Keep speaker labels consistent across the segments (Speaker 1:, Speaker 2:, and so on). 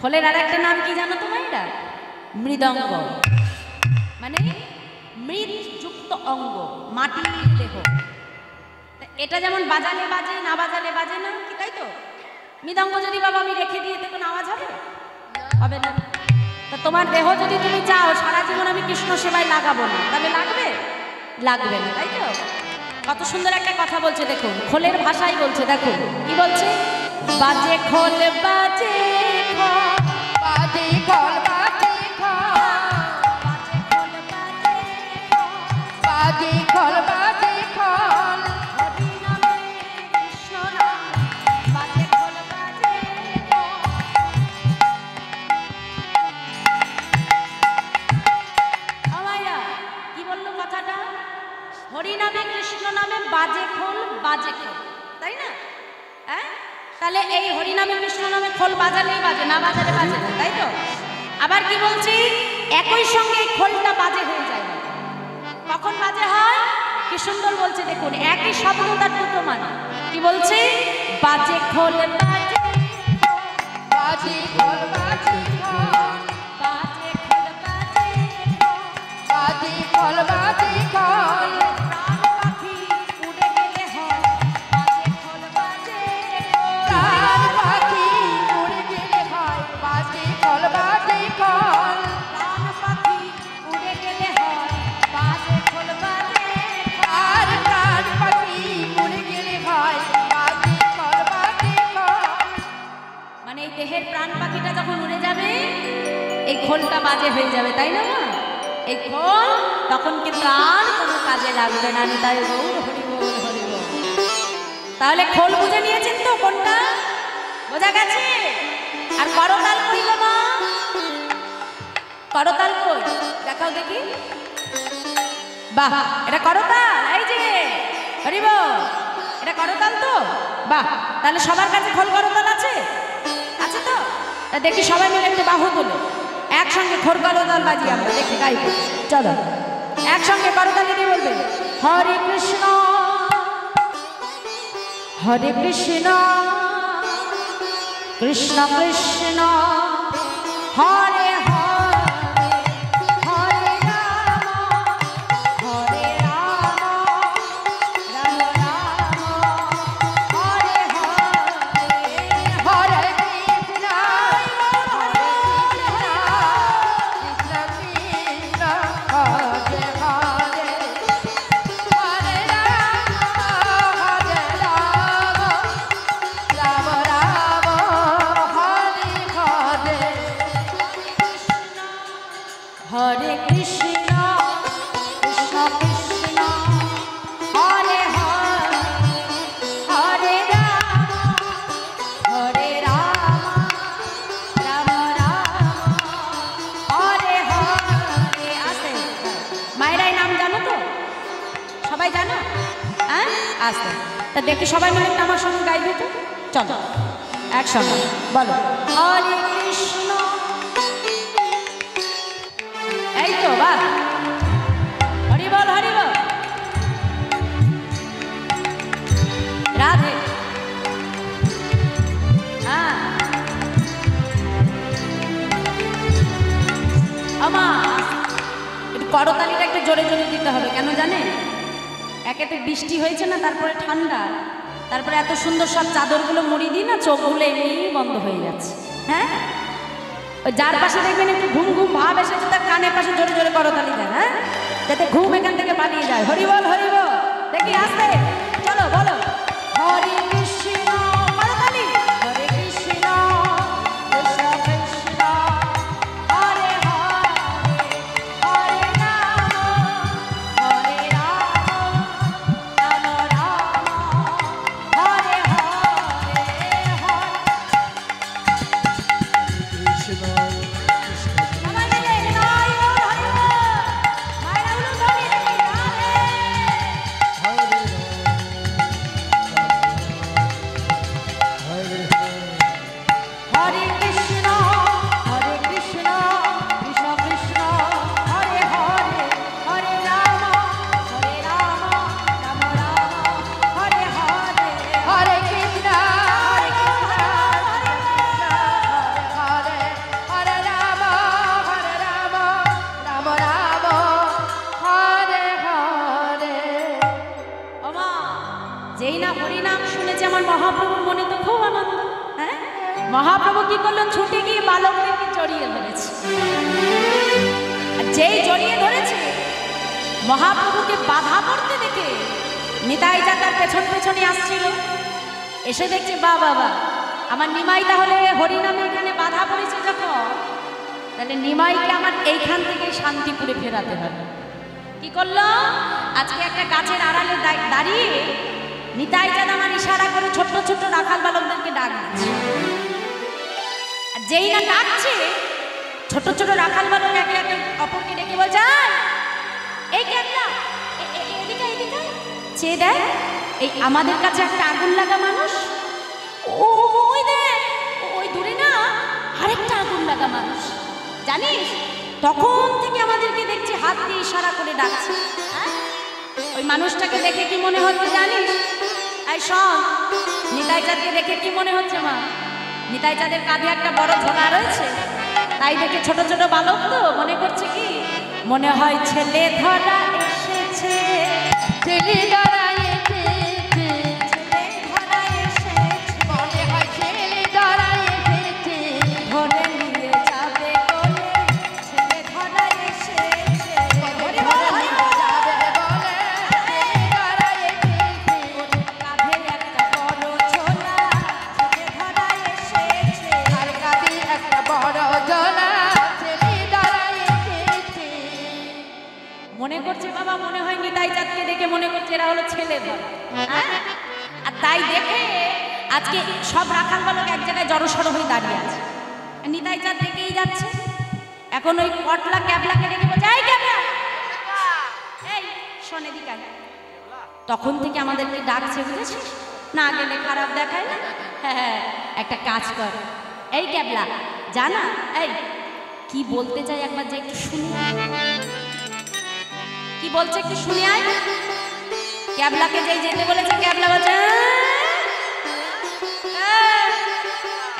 Speaker 1: খোলের আর একটা নাম কি জানো তোমরা? এটা মৃদঙ্গ, মানে মৃৎ যুক্ত অঙ্গ, মাটির দেহ। এটা যেমন বাজালে বাজে, না বাজালে বাজে না, কি তাই তো? মৃদঙ্গ যদি বাবা আমি রেখে দিয়ে তো কোনো আওয়াজ হবে? হবে না। তা তোমার দেহ যদি তুমি চাও সারা জীবন আমি কৃষ্ণ সেবায় লাগাবো না, তাহলে লাগবে? লাগবে না, তাই তো? কত সুন্দর একটা কথা বলছে দেখুন, খোলের ভাষায় বলছে, দেখুন কি বলছে, বাজে খোল বাজে
Speaker 2: বাজে খোল বাজে বাজে খোল বাজে খোল
Speaker 1: হরি নামে কৃষ্ণ নাম বাজে খোল বাজে। আমায়া কি বললো কথাটা? হরি নামে কৃষ্ণ নামে বাজে খোল বাজে খোল, তাই না? হ্যাঁ, তাহলে এই হরি নামে কৃষ্ণ নামে খোল বাজালেই বাজে, না বাজালে বাজে না, তাই তো? আবার কি বলছি, একই সঙ্গে এই খোলটা বাজে হয়ে যায়। কখন বাজে হয়? কি সুন্দর বলছে দেখুন, একই শব্দ তার দুটো মানে। কি বলছে? বাজে খোল বাজে
Speaker 2: বাজে খোল বাজে খোল
Speaker 1: বাজে খোল বাজে
Speaker 2: বাজে খোল বাজে খোল
Speaker 1: প্রাণ পাখি উড়ে গেলে হয় বাজে খোল বাজে
Speaker 2: প্রাণ পাখি উড়ে গেলে হয় বাজে খোল বাজে খোল
Speaker 1: প্রাণ পাখি উড়ে গেলে হয় বাজে খোল বাজে।
Speaker 2: আর প্রাণ পাখি উড়ে গেলে হয় বাজে খোল বাজে খোল।
Speaker 1: মানে এই দেহের প্রাণ পাখিটা যখন উড়ে যাবে এই খোলটা বাজে হয়ে যাবে, তাই না? এই খোল তখন কিন্তু আর কোনো কাজে লাগবে না। তাই গৌর হরি বল হরি বল। তাহলে খোল বুঝে নিয়েছেন তো কোনটা? বোঝা গেছে? আর করতাল কই গো মা? করতাল কই দেখাও দেখি। বাহ, এটা করতাল, এই যে হরি বল, এটা করতাল তো? বাহ, তাহলে সবার কাছে খোল করতাল আছে? আছে তো? তা দেখি সবাই মিলে একটু বাহু তুলো, একসঙ্গে খোল করতাল বাজি আমরা দেখি গাইব। চলো একসঙ্গে করতাল দিয়ে বলবে হরে কৃষ্ণ হরে কৃষ্ণ কৃষ্ণ কৃষ্ণ হরে হরে হরে রাম হরে রাম রাম রাম হরে হরে
Speaker 2: হরে কৃষ্ণ হরে কৃষ্ণ কৃষ্ণ হরে হরে হরে রাম রাম রাম হরে হরে
Speaker 1: হরে কৃষ্ণ কৃষ্ণ কৃষ্ণ হরে হরে হরে রাম হরে রাম রাম রাম হরে হরে। আসে মায়েরাই নাম জানো তো? সবাই জানো? হ্যাঁ, আসে। তা দেখি সবাই মিলে একটু আমার সঙ্গে গাইবে তো? চলো একসঙ্গে বলো হরে কৃষ্ণ। এই তো বাহ, হরি বল হরি বল। রাধে। হ্যাঁ আমা একটু করতালিটা একটু জোরে জোরে দিতে হবে, কেন জানেন? একেতে বৃষ্টি হয়েছে না, তারপরে ঠান্ডা, তারপরে এত সুন্দর সব চাদরগুলো মুড়ি দিই না, চোখগুলো এমনি বন্ধ হয়ে যাচ্ছে। হ্যাঁ, ওই যার পাশে দেখবেন একটু ঘুম ঘুম ভাব এসেছে তার কানের পাশে জোরে জোরে করতালি দেন, হ্যাঁ, যাতে ঘুম এখান থেকে পালিয়ে যায়। হরি বল হরি বল। দেখি আসতে, চলো বলো হরে কৃষ্ণ করতালি হরে কৃষ্ণ কৃষ্ণ কৃষ্ণ হরে হরে হরে রাম হরে রাম রাম রাম হরে হরে হরে। সবাই মিলে জয় গৌর হরি বল। মায়েরা উলু ধরি দেখি রাধে। মহাপ্রভু কি করলো, ছুটে গিয়ে বালকদেরকে জড়িয়ে ধরেছে। আর যেই জড়িয়ে ধরেছে, মহাপ্রভুকে বাধা পড়তে দেখে নিতাই যা তার পেছন পেছনে আসছিল। এসে দেখছে বা বাবা, আমার নিমাই তাহলে হরিনামে এখানে বাধা পড়েছে যখন, তাহলে নিমাইকে আমার এইখান থেকে শান্তিপুরে ফেরাতে হবে। কি করলো, আজকে একটা গাছের আড়ালে দাঁড়িয়ে নিতাই চাঁদ আমার ইশারা করে ছোট্ট ছোট্ট রাখাল বালকদেরকে ডাক দিচ্ছে। আর যেই না ডাকছে, ছোট ছোট রাখাল বালক একে একে অপরকে ডেকে বলছে, এই ক্যাবলা, এদিকে এদিকে চেয়ে দেয়, এই আমাদের কাছে একটা আগুন লাগা মানুষ, ওই দেখ ওই দূরে না আরেকটা আগুন লাগা মানুষ, জানিস? তখন থেকে আমাদেরকে দেখছি হাত দিয়ে ইশারা করে ডাকছে। ওই মানুষটাকে দেখে কি মনে হচ্ছে জানিস? এই শোন, নিতাই চাঁদকে দেখে কি মনে হচ্ছে মা? নিতাই চাঁদের কাঁধে একটা বড় ঝোলা রয়েছে, তাই দেখে ছোট ছোট বালক তো মনে করছে কি, মনে হয় ছেলে ধরা এসেছে,
Speaker 2: ছেলে ধরা এসেছে,
Speaker 1: ছেলে ধরা এসেছে,
Speaker 2: মনে হয় ছেলে ধরা এসেছে,
Speaker 1: ধরে নিয়ে যাবে কোলে, ছেলে ধরা এসেছে,
Speaker 2: ধরে নিয়ে যাবে বলে, ছেলে ধরা এসেছে,
Speaker 1: কাঁধে একটা বড় ঝোলা, ছেলে ধরা এসেছে,
Speaker 2: আর কাঁধে একটা বড় ঝোলা, ছেলে ধরা এসেছে।
Speaker 1: মনে করছে বাবা, মনে হয় নিতাই চাঁদকে দেখে মনে করছে এরা হলো ছেলে ধরা। আর তাই দেখে আজকে সব রাখাল বালক এক জায়গায় জড়সড় হয়ে দাঁড়িয়ে আছে। আর নিতাই চাঁদ দেখেই যাচ্ছে। এখন ওই পটলা ক্যাবলাকে ডেকে বলছে, এই ক্যাবলা, এই শোন এদিকে আয়। তখন থেকে আমাদেরকে ডাকছে, বুঝেছিস? না গেলে খারাপ দেখায় না। হ্যাঁ, একটা কাজ কর, এই ক্যাবলা জানা, এই কি বলতে চাই একবার যে একটু শুনি, কি বলছে একটু শুনে আয়। ক্যাবলাকে যেই যেতে বলেছে, ক্যাবলা বলছে,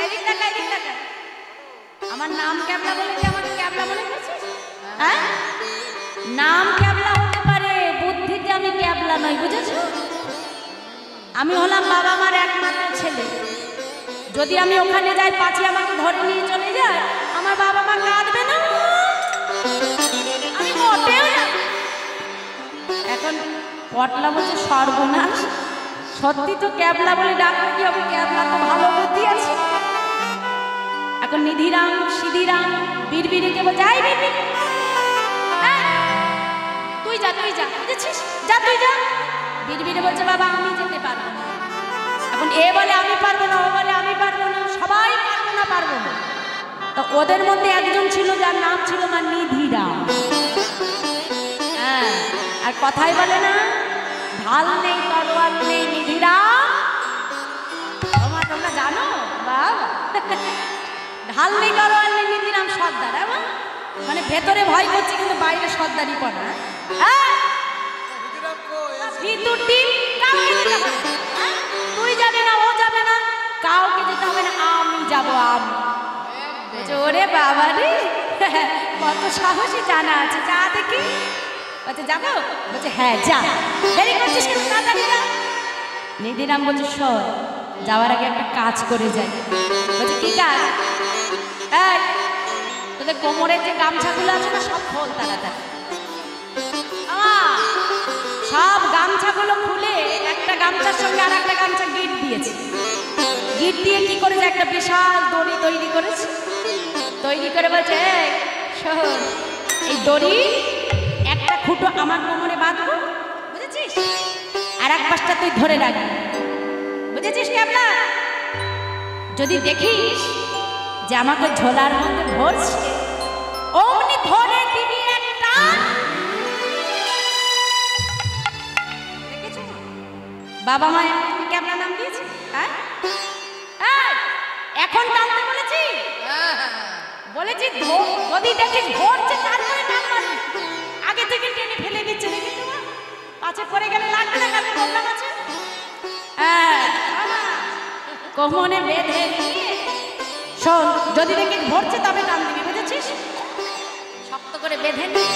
Speaker 1: এদিক টাকা এদিক টাকা। আমার নাম ক্যাবলা বলে কি আমাকে ক্যাবলা মনে করছিস? হ্যাঁ, নাম ক্যাবলা হতে পারে, বুদ্ধিতে আমি ক্যাবলা নই, বুঝেছো? আমি হলাম বাবা মার একমাত্র ছেলে। যদি আমি ওখানে যাই, পাছি আমাকে ধরে নিয়ে চলে যায়, আমার বাবা মা কাঁদবে না? আমি মোটেও না। এখন পটলা বলছে, সর্বনাশ, সত্যি তো ক্যাবলা বলে ডাকলে কি হবে? ক্যাবলা তো ভালো বুদ্ধি আছে। এখন নিধিরাম সিধিরাম বীরবিরিকে বলছে, এই বীরবিরি, তুই যা, তুই যা, বুঝেছিস? যা তুই যা। বীরবিরি বলছে, বাবা আমি যেতে পারবো না। এখন এ বলে আমি পারবো না, ও বলে আমি পারবো না, সবাই পারবো না পারবো না। তো ওদের মধ্যে একজন ছিল যার নাম ছিল মা নিধিরাম। হ্যাঁ, আর কথাই বলে না, ঢাল নেই তরোয়াল নেই নিধিরাম। তোমরা জানো বাবা, ঢাল নেই তরোয়াল নেই নিধিরাম সর্দার। মানে ভেতরে ভয় করছে কিন্তু বাইরে সর্দারি পড়া। তুই যাবে না, ও যাবে না, কাউকে যেতে হবে না, আমি যাবো। আমি ওরে বাবা রে, কত সাহসী জানা আছে, যা দেখি। বলছে যাবো, বলছে হ্যাঁ যা, দেরি করছিস কেন, তাড়াতাড়ি যা। নিধিরাম বলছে, শোন, যাওয়ার আগে একটা কাজ করে যাই। বলছে কি কাজ? এই তোদের কোমরের যে গামছাগুলো আছে না, সব খোল তাড়াতাড়ি। সব গামছাগুলো খুলে একটা গামছার সঙ্গে আর একটা গামছা গিট দিয়েছে। গিট দিয়ে কি করেছে, একটা বিশাল দড়ি তৈরি করেছে। তৈরি করে বলছে, শোন, এই দড়ি একটা খুঁটো আমার কোমরে বাঁধবো, বুঝেছিস? আর এক পাশটা তুই ধরে রাখবি, বুঝেছিস ক্যাবলা? যদি দেখিস যে আমাকে ঝোলার মধ্যে ধরছে, অমনি ধরে দিবি একটা। দেখেছো বাবা মা এমনি ক্যাবলা নাম দিয়েছে? হ্যাঁ, এখন টানতে বলেছি, বলেছি যদি দেখিস ধরছে তারপরে নাম মারবি, আগে থেকে টেনে ফেলে দিচ্ছে। দেখি তো পাছে পড়ে গেলে লাগবে না, কাকে বললাম আছে। হ্যাঁ, কোমনে বেঁধে নিয়ে শোন, যদি দেখিস ধরছে তবে টান দিবি, বুঝেছিস? শক্ত করে বেঁধে নিয়ে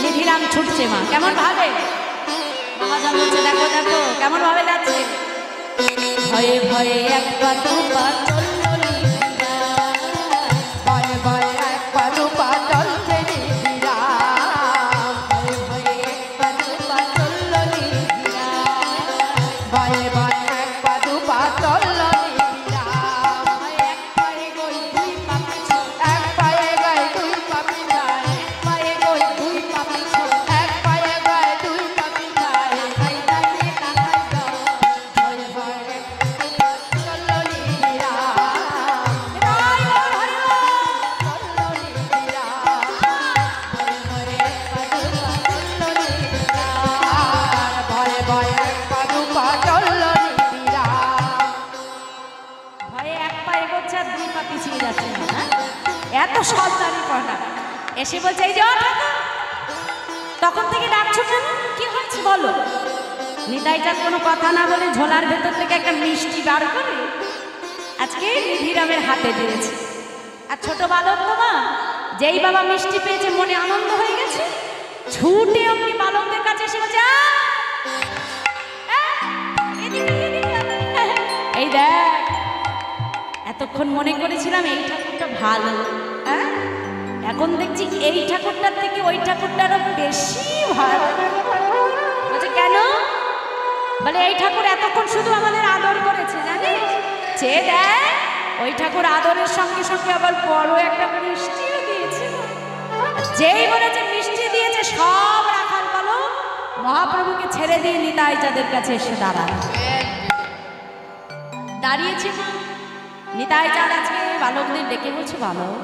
Speaker 1: নিধিরাম ছুটছে। মা কেমন ভাবে মহাজন বলছে, দেখো দেখো কেমন ভাবে যাচ্ছে। ভয়ে ভয়ে এক পা দু পা চলল এত সন্তানি পড়া এসে বলছে এই যে ও ঠাকুর, তখন থেকে ডাকছো কেন, কি হয়েছে বলো। নিতাইচাঁদ কোনো কথা না বলে ঝোলার ভেতর থেকে একটা মিষ্টি বার করে আজকে নিধিরামের হাতে দিয়েছে। আর ছোট বালক তো মা, যেই বাবা মিষ্টি পেয়েছে মনে আনন্দ হয়ে গেছে, ছুটে অমনি বালকদের কাছে এসে বলছে এই দেখ, এতক্ষণ মনে করেছিলাম এই ঠাকুরটা ভালো, হ্যাঁ এখন দেখছি এই ঠাকুরটার থেকে ওই ঠাকুরটা আরো বেশি ভালো। বলছে কেন, বলে এই ঠাকুর এতক্ষণ শুধু আমাদের আদর করেছে জানিস, চেয়ে দেখ ওই ঠাকুর আদরের সঙ্গে সঙ্গে আবার বড় একটা মিষ্টিও দিয়েছে। যেই বলেছে মিষ্টি দিয়েছে, সব রাখাল বলো মহাপ্রভুকে ছেড়ে দিয়ে নিতাইচাঁদের কাছে এসে দাঁড়িয়েছে। নিতাইচাঁদ আজকে বালকদের ডেকে বলছে বালক,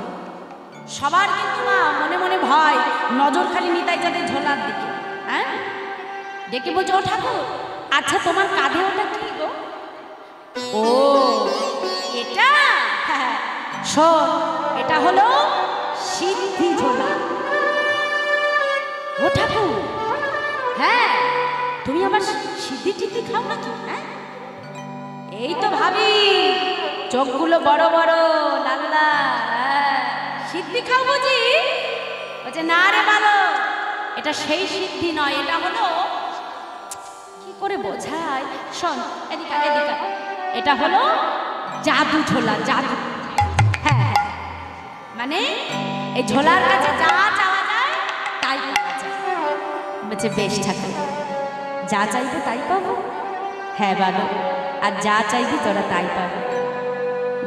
Speaker 1: সবার কিন্তু না মনে মনে ভয়, নজর খালি নিতাইচাঁদের ঝোলার দিকে। হ্যাঁ ডেকে বলছে ও ঠাকুর, আচ্ছা তোমার কাঁধে ওটা কি গো? ও এটা, হ্যাঁ শোন, এটা হলো সিদ্ধি ঝোলা। ও ঠাকুর, হ্যাঁ তুমি আবার সিদ্ধি টিদ্ধি খাও নাকি? হ্যাঁ এই তো ভাবি, চোখগুলো বড় বড় লাল লাল, সিদ্ধি খাও বুঝি? বলছে না রে ভালো, এটা সেই সিদ্ধি নয়, এটা হলো কি করে বোঝায়, শোন এদিকে এদিকে, এটা হলো জাদু ঝোলা, জাদু। হ্যাঁ মানে এই ঝোলার কাছে যা চাওয়া যায় তাই পাওয়া যায়। বলছে বেশ ঠাকুর, যা চাইবে তাই পাবো? হ্যাঁ ভালো, আর যা চাইবি তোরা তাই পাবো।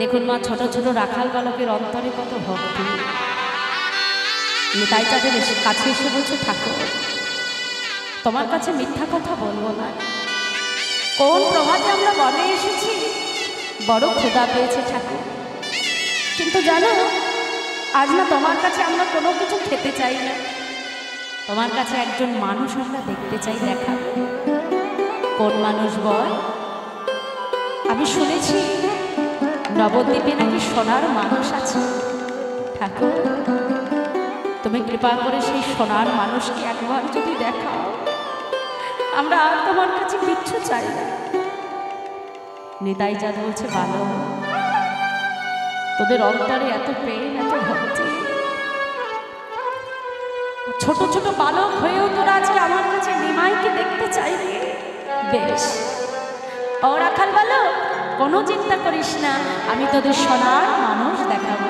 Speaker 1: দেখুন মা, ছোট ছোট রাখাল বালকের অন্তরে কত ভক্তি। নিতাইচাঁদের কাছে এসে বলছে ঠাকুর, তোমার কাছে মিথ্যা কথা বলবো না, কোন প্রভাতে আমরা বনে এসেছি, বড় ক্ষুধা পেয়েছে ঠাকুর, কিন্তু জানো আজ না তোমার কাছে আমরা কোনো কিছু খেতে চাই না, তোমার কাছে একজন মানুষ আমরা দেখতে চাই, দেখা। কোন মানুষ বল? আমি শুনেছি নবদ্বীপে নাকি সোনার মানুষ আছে। ঠাকুর তুমি কৃপা করে সেই সোনার মানুষকে একবার যদি দেখাও, আমরা আর তোমার কাছে কিচ্ছু চাই না। নিতাইচাঁদ বলছে ভালো, তোদের অন্তরে এত প্রেম, এত ভক্তি, ছোট ছোট বালক হয়েও তোরা আজকে আমার কাছে নিমাইকে দেখতে চাইবি। বেশ, ও রাখাল বালক, কোনো চিন্তা করিস না, আমি তোদের সোনার মানুষ দেখাবো,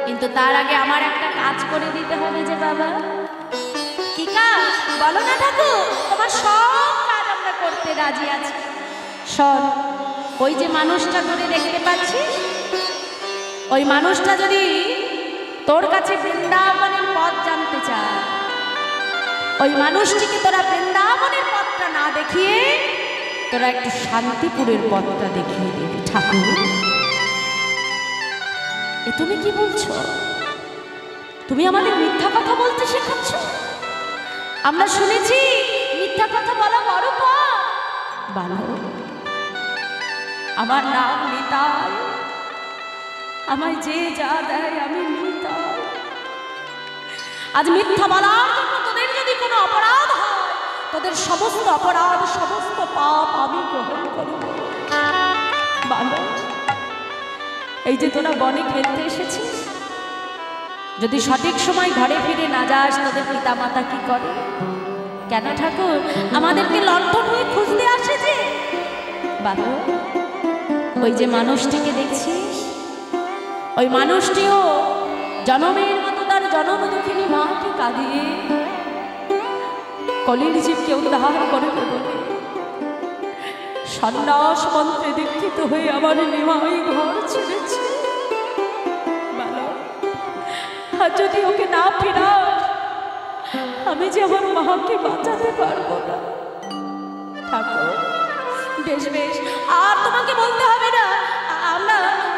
Speaker 1: কিন্তু তার আগে আমার একটা কাজ করে দিতে হবে যে বাবা। কি কাজ বলো না ঠাকুর, তোমার সব কাজ আমরা করতে রাজি আছি। শোন, ওই যে মানুষটা ধরে দেখতে পাচ্ছিস, ওই মানুষটা যদি তোর কাছে বৃন্দাবনের পথ জানতে চায়, ওই মানুষটিকে তোরা বৃন্দাবনের পথটা না দেখিয়ে তোরা একটু শান্তিপুরের পথটা দেখিয়ে দিবি। ঠাকুর এ তুমি কি বলছো? তুমি আমাদের মিথ্যা কথা বলতে শেখাচ্ছ? আমরা শুনেছি মিথ্যা কথা বলা বড় পাপ। বলো, আমার নাম নিতাই, আমায় যে যা দেয় আমি নিতাই। আজ মিথ্যা বলার জন্য তোদের যদি কোনো অপরাধ হয়, তোদের সমস্ত অপরাধ, সমস্ত পাপ আমি গ্রহণ করব। বলো, এই যে তোরা বনে খেলতে এসেছিস, যদি সঠিক সময় ঘরে ফিরে না যাস, তোদের পিতা মাতা কি করে? কেন ঠাকুর আমাদেরকে লণ্ঠন হয়ে খুঁজতে আসে যে? বলো, ওই যে মানুষটিকে দেখছিস, ওই মানুষটিও জনমের মতো তার জনম দুঃখিনী মাকে কাঁদিয়ে কলির জীবকে উদ্ধার করে দেবে। সন্ন্যাস মন্ত্রে দীক্ষিত হয়ে আমার নিমাই ঘর ছেড়েছে। আর যদি ওকে না ফেরাস, আমি যে আমার মাকে বাঁচাতে পারবো না। ঠাকুর বেশ বেশ, আর তোমাকে বলতে হবে না,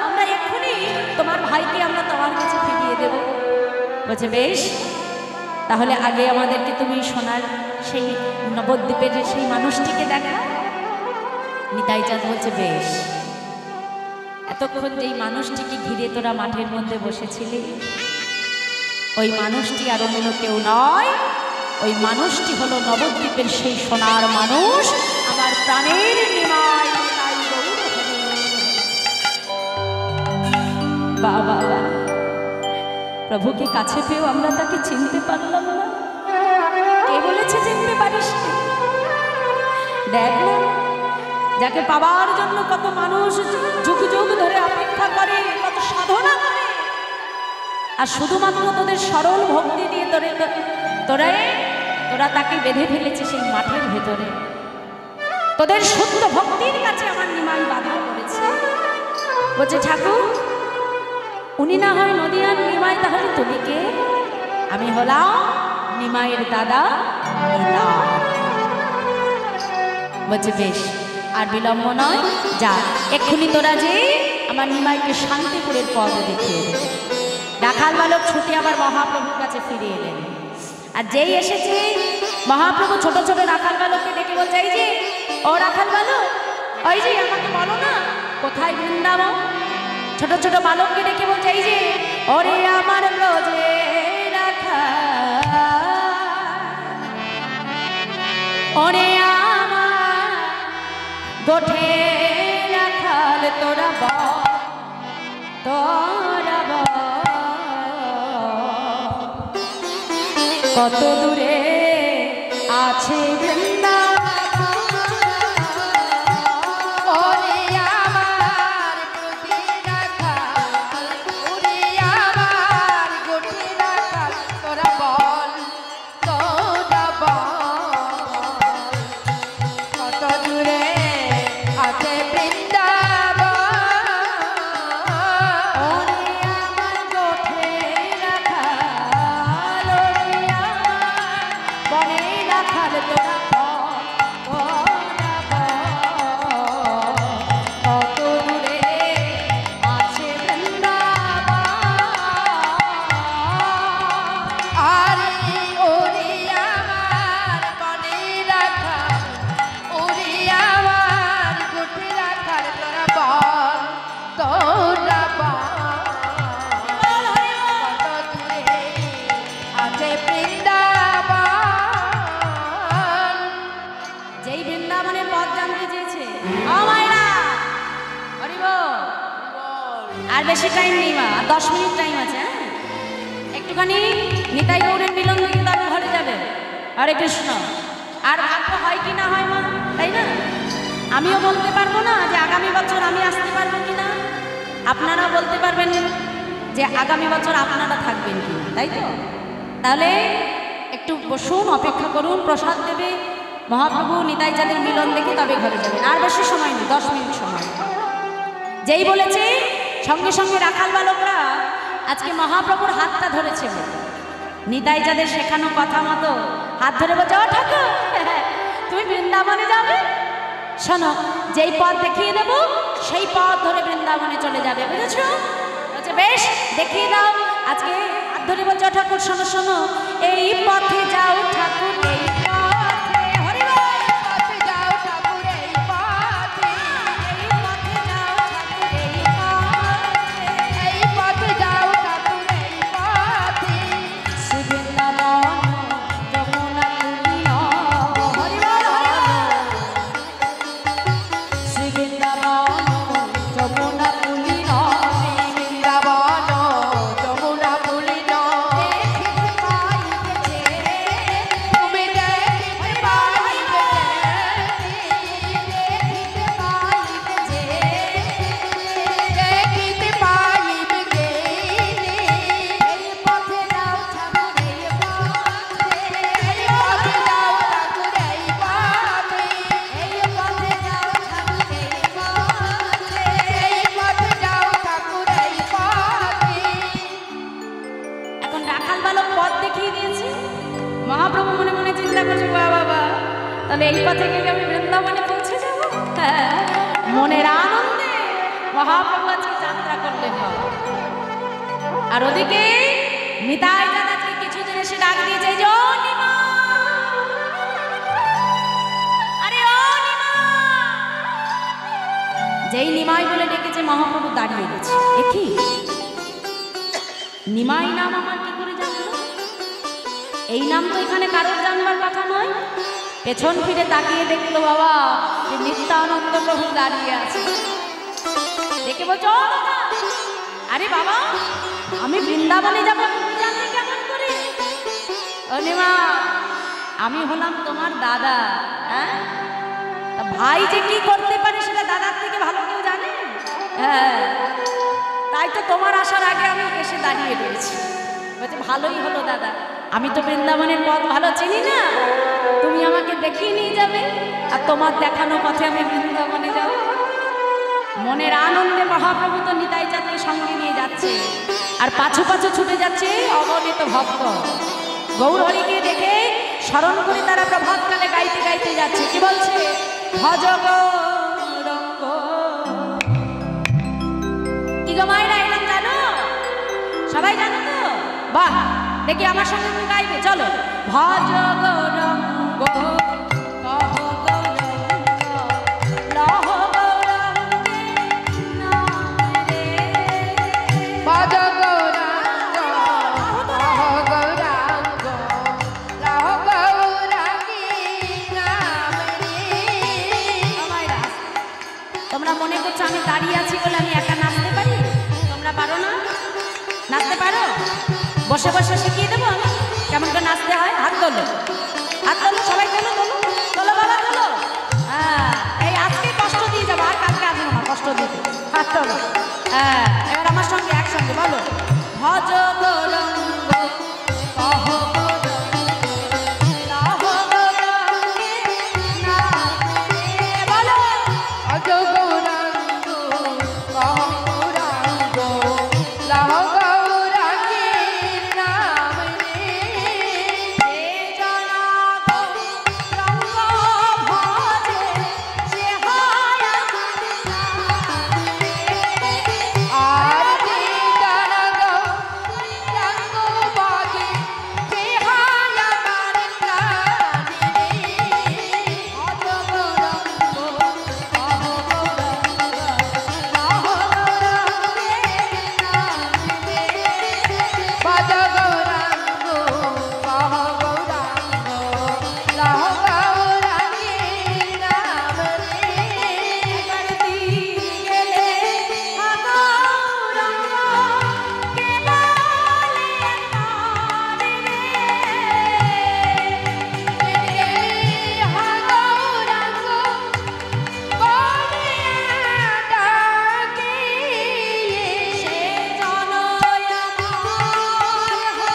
Speaker 1: আমরা এক্ষুনি তোমার ভাইকে আমরা তোমার কাছে ফিরিয়ে দেব। বলছে বেশ, তাহলে আগে আমাদেরকে তুমি সোনার সেই নবদ্বীপের সেই মানুষটিকে দেখা। নিতাইচাঁদ বলছে বেশ, এতক্ষণ যেই মানুষটিকে ঘিরে তোরা মাঠের মধ্যে বসেছিলি, ওই মানুষটি আর অন্য কেউ নয়, ওই মানুষটি হলো নবদ্বীপের সেই সোনার মানুষ, আমার প্রাণের নিমাই নিতাই গৌর হরি। বাবা, প্রভুকে কাছে পেয়েও আমরা তাকে চিনতে পারলাম না। কে বলেছে চিনতে পারিস? দেখ না, যাকে পাওয়ার জন্য কত মানুষ যুগ যুগ ধরে অপেক্ষা করে, কত সাধনা করে, আর শুধুমাত্র তোদের সরল ভক্তি দিয়ে তোরা তাকে বেঁধে ফেলেছে সেই মাঠের ভেতরে। তোদের শুদ্ধ ভক্তির কাছে আমার নিমাই বাধা পড়েছে। বলছে ঠাকুর, উনি না হয় নদিয়ার নিমাই, তাহলে তুমি কে? আমি হলাম নিমাইয়ের দাদা নিতাই। বলছে বেশ, আর বিলম্ব নয়, যা এক্ষুনি তোরা যে আমার নিমাইকে শান্তিপুরের পদ দেখিয়ে দেবে। রাখাল বালক ছুটে আবার মহাপ্রভুর কাছে ফিরে এলেন। আর যেই এসেছে মহাপ্রভু ছোট ছোট রাখাল বালককে ডেকে বলছে, এই যে ও রাখাল বালক, ওই যে আমাকে বলো না কোথায় বৃন্দাবন? ছোট ছোট বালককে ডেকে বলছে, এই যে ওরে আমার ব্রজে রাখাল, ওরে আমার গোঠে রাখাল, তোরা বল, তোরা বল কত দূরে আছে বৃন্দাবন?
Speaker 2: ওরে আমার গোটি রাখাল, ওরে আমার গোটি রাখাল, তোরা বল, তোরা বল কত দূরে আছে বৃন্দাবন?
Speaker 1: ওরে আমার গোঠে রাখাল, ওরে আমার বনে রাখাল, তোরা বল, তোরা বল কত দূরে আছে বৃন্দাবন?
Speaker 2: আরে ওরে আমার বনে রাখাল, ওরে আমার গোটি রাখাল, তোরা বল, তোরা বল কত দূরে আছে বৃন্দাবন?
Speaker 1: যেই বৃন্দাবনের পথ জানতে চেয়েছে, ও মায়েরা, হরি বল। আর বেশি টাইম নেই মা, 10 মিনিট টাইম আছে। হ্যাঁ, একটুখানি নিতাই গৌরের মিলন দিয়ে তবে ঘরে যাবে। হরে কৃষ্ণ। আর ভাগ্য হয় কি না হয় মা, তাই না? আমিও বলতে পারবো না যে আগামী বছর আমি আসতে পারবো কিনা, আপনারা বলতে পারবেন যে আগামী বছর আপনারা থাকবেন কিনা, তাই তো? তাহলে একটু বসুন, অপেক্ষা করুন, প্রসাদ দেবে মহাপ্রভু, নিতাই যাদের মিলন দেখে তবে ঘরে যাবেন। আর বেশি সময় নেই, 10 মিনিট সময়। যেই বলেছে সঙ্গে সঙ্গে রাখাল বালকরা আজকে মহাপ্রভুর হাতটা ধরেছে। নিতাই যাদের শেখানো কথা মতো হাত ধরে বলছে, ও ঠাকুর, তুমি বৃন্দাবনে যাবে? শোনো, যেই পথ দেখিয়ে দেব সেই পথ ধরে বৃন্দাবনে চলে যাবে, বুঝেছো? বলছে বেশ, দেখিয়ে দাও। আজকে হাত ধরে বলছে, ও ঠাকুর শোনো শোনো, এই পথে যাও ঠাকুর, এই পথে, হরি বল।
Speaker 2: পথে যাও ঠাকুর এই পথে,
Speaker 1: এই পথে যাও ঠাকুর, এই পথে,
Speaker 2: এই পথে যাও ঠাকুর এই পথে,
Speaker 1: শ্রী বৃন্দাবন যমুনা তুলিন, হরি বল, হরি বল। শ্রী বৃন্দাবন যমুনা তুলিন,
Speaker 2: বৃন্দাবন যমুনা পুলিন,
Speaker 1: দেখিতে পাইতেছে,
Speaker 2: তুমি দেখিতে পাইবে,
Speaker 1: দেখিতে পাইতেছে,
Speaker 2: দেখিতে পাইবে গে,
Speaker 1: এই পথে যাও ঠাকুর, এই পথে,
Speaker 2: এই পথে যাও ঠাকুর এই পথে,
Speaker 1: এই পথে যাও ঠাকুর, এই পথে।
Speaker 2: এই পথে যাও ঠাকুর এই পথে।
Speaker 1: এখন রাখাল বালক পথ দেখিয়ে দিয়েছে। মহাপ্রভু মনে মনে চিন্তা করছে, বাবা, তাহলে এই পথে গেলে আমি বৃন্দাবনে পৌঁছে যাব। হ্যাঁ, মনের আনন্দে মহাপ্রভু আজকে যাত্রা করলেন। আর ওদিকে নিতাই দাদাকে কিছুদিন এসে ডাক দিয়েছে, এই যে, ও নিমা, আরে ও নিমা। যেই নিমাই বলে ডেকেছে মহাপ্রভু দাঁড়িয়ে গেছে। দেখি নিমাই নাম আমার কি করে জানলো? এই নাম তো এখানে কারোর জানবার কথা নয়। পেছন ফিরে তাকিয়ে দেখলো বাবা যে নিত্যানন্দ প্রভু দাঁড়িয়ে আছে। দেখে বলছো, "ও দাদা, আরে বাবা আমি বৃন্দাবনে যাবো, তুমি জানলে কেমন করে?" ও নিমা, আমি হলাম তোমার দাদা। হ্যাঁ, তা ভাই যে কি করতে পারে সেটা দাদার থেকে ভালো কেউ জানে? হ্যাঁ, তাই তো তোমার আসার আগে আমি এসে দাঁড়িয়ে রয়েছি। বলছে ভালোই হলো দাদা, আমি তো বৃন্দাবনের পথ ভালো চিনি না, তুমি আমাকে দেখিয়ে নিয়ে যাবে, আর তোমার দেখানো পথে আমি বৃন্দাবনে যাব। মনের আনন্দে মহাপ্রভু তো নিতাই চাঁদকে সঙ্গে নিয়ে যাচ্ছে, আর পাছু পাছু ছুটে যাচ্ছে অগণিত ভক্ত। গৌরহরিকে দেখে স্মরণ করে তারা প্রভাতকালে গাইতে গাইতে যাচ্ছে। কি বলছে? ভজ গৌরঙ্গ। কি গো মায়েরা, এলাম জানো? সবাই জানো তো? বাহ, দেখি আমার সঙ্গে তুমি গাইবে, চলো। ভজ গৌরঙ্গ কহ গৌরঙ্গ লহ গৌরঙ্গে নাম রে।
Speaker 2: ভজ গৌরাঙ্গ লহ গৌরাঙ্গ লহ গৌরাঙ্গী নাম রে।
Speaker 1: মায়েরা, তোমরা মনে করছো আমি দাঁড়িয়ে আছি বলে আমি একা নাচতে পারি? তোমরা পারো না? নাচতে পারো? বসে বসে শিখিয়ে দেবো আমি কেমন করে নাচতে হয়। হাত তোলো, হাত তোলো, সবাই তোলো, তোলো, তোলো বাবা, তোলো। হ্যাঁ, এই আজকে কষ্ট দিয়ে যাবো, আর কালকে আসবো না কষ্ট দিতে। হাত তোলো। হ্যাঁ, এবার আমার সঙ্গে একসঙ্গে বলো। ভজ গৌরঙ্গ কহ গৌরঙ্গ লহ গৌরঙ্গে নাম রে। বলো।
Speaker 2: ভজ গৌরাঙ্গ কহ গৌরাঙ্গ লহ গৌরাঙ্গী নাম রে।
Speaker 1: যে জনা গৌরঙ্গ ভজে সে হয় আমার নাম রে।
Speaker 2: আর যে জানা গৌরাঙ্গ বাজে সে হয় আমার প্রাণ রে।
Speaker 1: ভজ গৌরঙ্গ কহ গৌরঙ্গ লহ গৌরঙ্গে নাম রে।
Speaker 2: ভজ গৌরাঙ্গ কহ গৌরাঙ্গ লহ গৌরাঙ্গী নাম রে।
Speaker 1: একবার দিন গেলে গৌরঙ্গ কে বলে আমার রে। সে জনয় আমার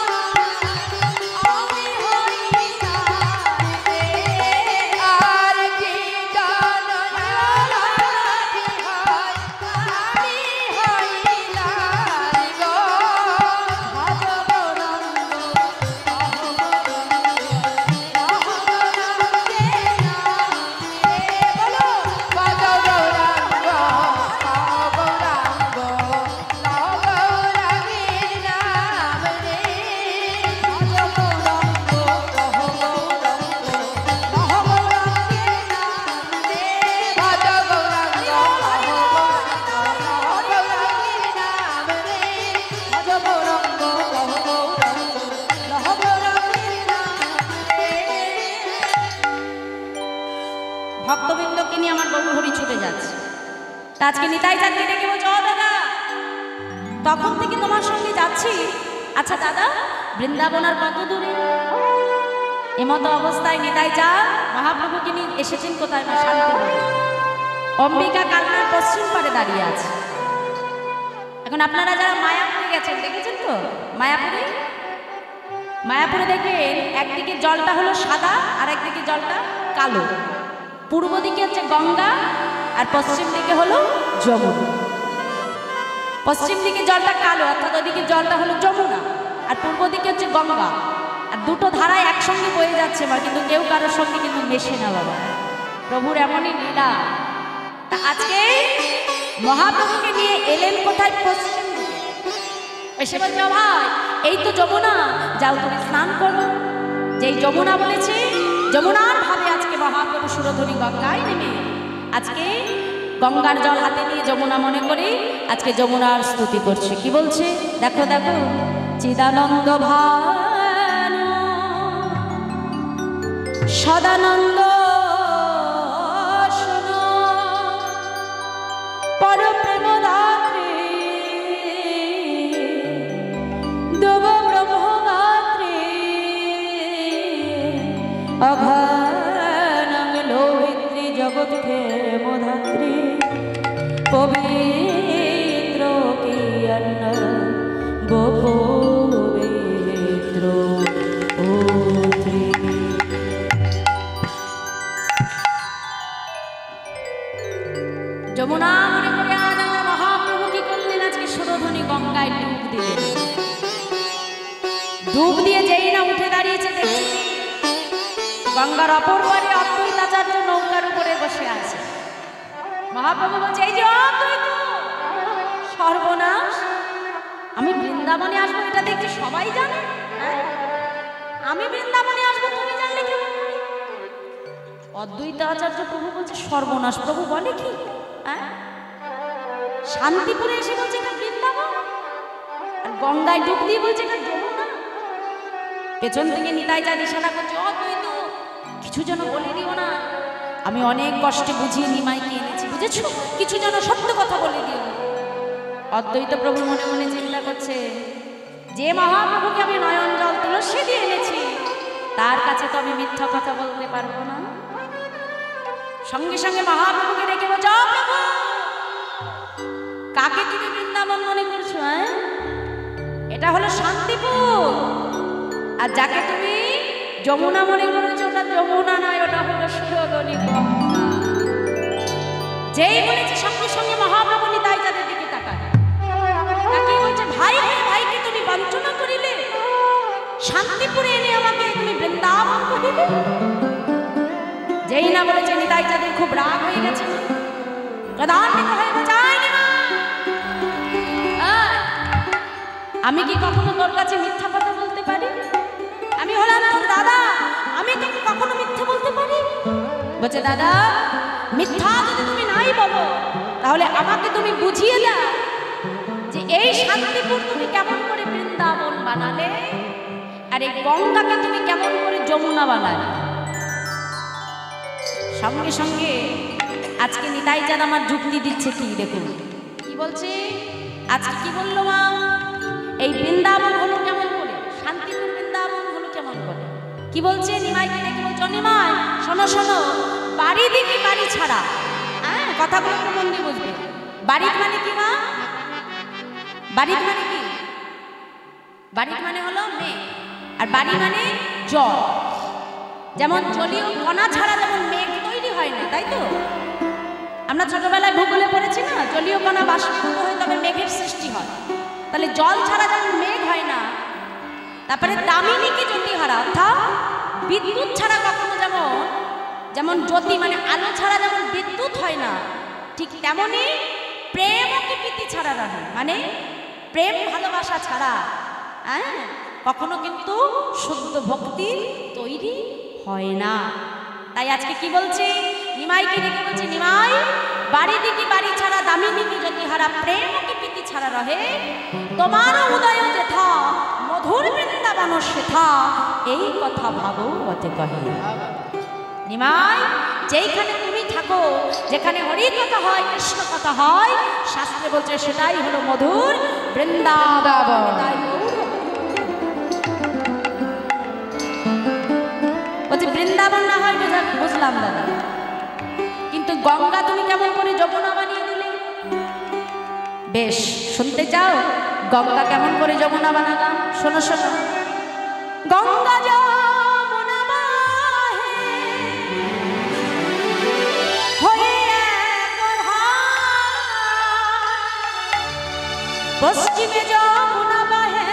Speaker 1: আমি হই তার রে।
Speaker 2: আর যে জানালাকি হয় আমি হইলাম গো।
Speaker 1: ভজ গৌরঙ্গ কহ গৌরঙ্গ লহ গৌরঙ্গে নাম রে। বলো।
Speaker 2: ভজ গৌরাঙ্গ কহ গৌরাঙ্গ লহ গৌরাঙ্গীর নাম রে।
Speaker 1: ভজ গৌরঙ্গ কহ গৌরঙ্গ লহ গৌরঙ্গে নাম রে।
Speaker 2: ভজ গৌরাঙ্গ কহ গৌরাঙ্গ লহ গৌরাঙ্গীর নাম রে।
Speaker 1: ভজ গৌরঙ্গ কহ গৌরঙ্গ লহ গৌরঙ্গে নাম রে। ভক্তবৃন্দকে নিয়ে আমার গৌরহরি ছুটে যাচ্ছে। তা আজকে নিতাই চাঁদকে ডেকে বলছে, ও দাদা, তখন থেকে তোমার সঙ্গে যাচ্ছি, আচ্ছা দাদা বৃন্দাবন আর কত দূরে? এমতো অবস্থায় নিতাই চাঁদ মহাপ্রভুকে নিয়ে এসেছেন কোথায় না শান্তিপুরে। অম্বিকা কালনার পশ্চিম পারে দাঁড়িয়ে আছে। এখন আপনারা যারা মায়াপুরে গেছেন দেখেছেন তো, মায়াপুরে মায়াপুরে দেখবেন একদিকে জলটা হলো সাদা আর একদিকে জলটা কালো। পূর্ব দিকে হচ্ছে গঙ্গা আর পশ্চিম দিকে হলো যমুনা। পশ্চিম দিকে জলটা কালো, অর্থাৎ ওইদিকে জলটা হলো যমুনা, আর পূর্ব দিকে হচ্ছে গঙ্গা। আর দুটো ধারায় একসঙ্গে বয়ে যাচ্ছে বা কিন্তু কেউ কারোর সঙ্গে কিন্তু মেশে না বাবা। প্রভুর এমনই লীলা। তা আজকে মহাপ্রভুকে নিয়ে এলেন কোথায়? পশ্চিম দিকে। এসে বলছে, ভাই এই তো যমুনা, যাও তুমি স্নান করো। যেই যমুনা বলেছে, যমুনার ভাবে আজকে মহাপ্রভু সুরধুনী গঙ্গায় নেমে আজকে গঙ্গার জল হাতে নিয়ে যমুনা মনে করি আজকে যমুনার স্তুতি করছে। কি বলছে দেখো দেখো, চিদানন্দ ভান সদানন্দ শোনো, পরপ্রেম দাত্রী দেব ব্রহ্মগাত্রী, অঘানং লোহিত্রী জগৎ ক্ষেমধাত্রী, পবিত্র কি অন্ন গো পবিত্র পুত্রী। যমুনা মনে করে আজ আমার মহাপ্রভু কি করলেন, আজকে সুরধ্বনি গঙ্গায় ডুব দিলেন। ডুব দিয়ে যেই না উঠে দাঁড়িয়েছে দেখছি গঙ্গার অপর পারে অদ্বৈতাচার্য নৌকার উপরে বসে আছে। মহাপ্রভু বলছে এই যে অদ্বৈত, সর্বনাশ, আমি বৃন্দাবনে আসবো এটা দেখছি সবাই জানে, আমি বৃন্দাবনে আসবো তুমি জানলে কেমন? অদ্বৈতাচার্য প্রভু বলছে সর্বনাশ, প্রভু বলে কি? শান্তিপুরে এসে বলছে এটা বৃন্দাবন, আর গঙ্গায় ডুব দিয়ে বলছে এটা যমুনা। পেছন থেকে নিতাই যা ইশারা করছে, অদ্বৈত কিছু যেন বলে দিও না, আমি অনেক কষ্টে বুঝিয়ে নিমাইকে এনেছি, বুঝেছো, কিছু যেন সত্য কথা বলে দিও। অদ্বৈত প্রভু মনে মনে চিন্তা করছে, যে মহাপ্রভুকে আমি নয়ন জল তুলসী দিয়ে এনেছি তার কাছে তো আমি মিথ্যা কথা বলতে পারবো না। সঙ্গে সঙ্গে মহাপ্রভুকে ডেকে বলছে, প্রভু কাকে তুমি বৃন্দাবন মনে করছো? এটা হলো শান্তিপুর, আর যাকে তুমি যমুনা মনে করেছো ওটা যমুনা নয়, ওটা হলো সুরধনী গঙ্গা। যেই বলেছে সঙ্গে সঙ্গে মহাপ্রভু নিতাই যাদের দিকে তাকায়, তাকে বলছে ভাই ভাইকে তুমি বঞ্চনা করিলে, শান্তিপুরে এনে আমাকে তুমি বৃন্দাবন করিলে। যেই না বলেছে নিতাই যাদের খুব রাগ হয়ে গেছে, আমি কি কখনো তোর কাছে মিথ্যা কথা বলতে পারি? আমি হলাম তোর দাদা, আমি তোকে কখনো মিথ্যা বলতে পারি? বলছে দাদা মিথ্যা যদি তুমি নাই বলো তাহলে আমাকে তুমি বুঝিয়ে দাও যে এই শান্তিপুর তুমি কেমন করে বৃন্দাবন বানালে, আর এই গঙ্গাকে তুমি কেমন করে যমুনা বানালে। সঙ্গে সঙ্গে আজকে নিতাই চাঁদ আমার যুক্তি দিচ্ছে, কি দেখুন কি বলছে। আজকে কি বললো মা, এই বৃন্দাবন হলো কেমন করে, শান্তিপুর বৃন্দাবন হলো কেমন করে, কি বলছে নিমাইকে ডেকে বলছে, নিমাই শোনো শোনো, বাড়ি দিকে বাড়ি ছাড়া, কথাগুলো একটু মন দিয়ে বুঝবে। বাড়ির মানে কি মা? বাড়ির মানে কি? বাড়ির মানে হলো মেঘ, আর বাড়ি মানে জল। যেমন জলীয় কণা ছাড়া যেমন মেঘ তৈরি হয় না, তাই তো? আমরা ছোটবেলায় ভূগোলে পড়েছি না, জলীয় কণা বাষ্পীভূত হয়ে তবে মেঘের সৃষ্টি হয়। তাহলে জল ছাড়া যেমন মেঘ হয় না, তারপরে দামিনী কি জ্যোতিহারা, অর্থাৎ বিদ্যুৎ ছাড়া কখনো যেমন জ্যোতি মানে আলো ছাড়া যেমন বিদ্যুৎ হয় না, ঠিক তেমনি প্রেম কি প্রীতি ছাড়া রহে, মানে প্রেম ভালোবাসা ছাড়া কখনো কিন্তু শুদ্ধ ভক্তি তৈরি হয় না। তাই আজকে কি বলছে, নিমাইকে ডেকে বলছে, নিমাই বাড়ি দিকে বাড়ি ছাড়া দামিনী কি জ্যোতিহারা, প্রেম কি প্রীতি ছাড়া রহে, তোমার উদয় যেথা মধুর বৃন্দাবন সেথা, এই কথা ভাগবতে কহে। নিমাই যেইখানে তুমি থাকো, যেখানে হরি কথা হয়, কৃষ্ণ কথা হয়, শাস্ত্রে বলছে সেটাই হলো মধুর বৃন্দাবন। বলছে বৃন্দাবন না হয় বুঝলাম দাদা, কিন্তু গঙ্গা তুমি কেমন করে যমুনা বানিয়ে দিলে? বেশ, শুনতে চাও গঙ্গা কেমন করে যমুনা বানালাম? শোনো শোনো, গঙ্গা যমুনা বাহে হয়ে পশ্চিমে যমুনা বাহে,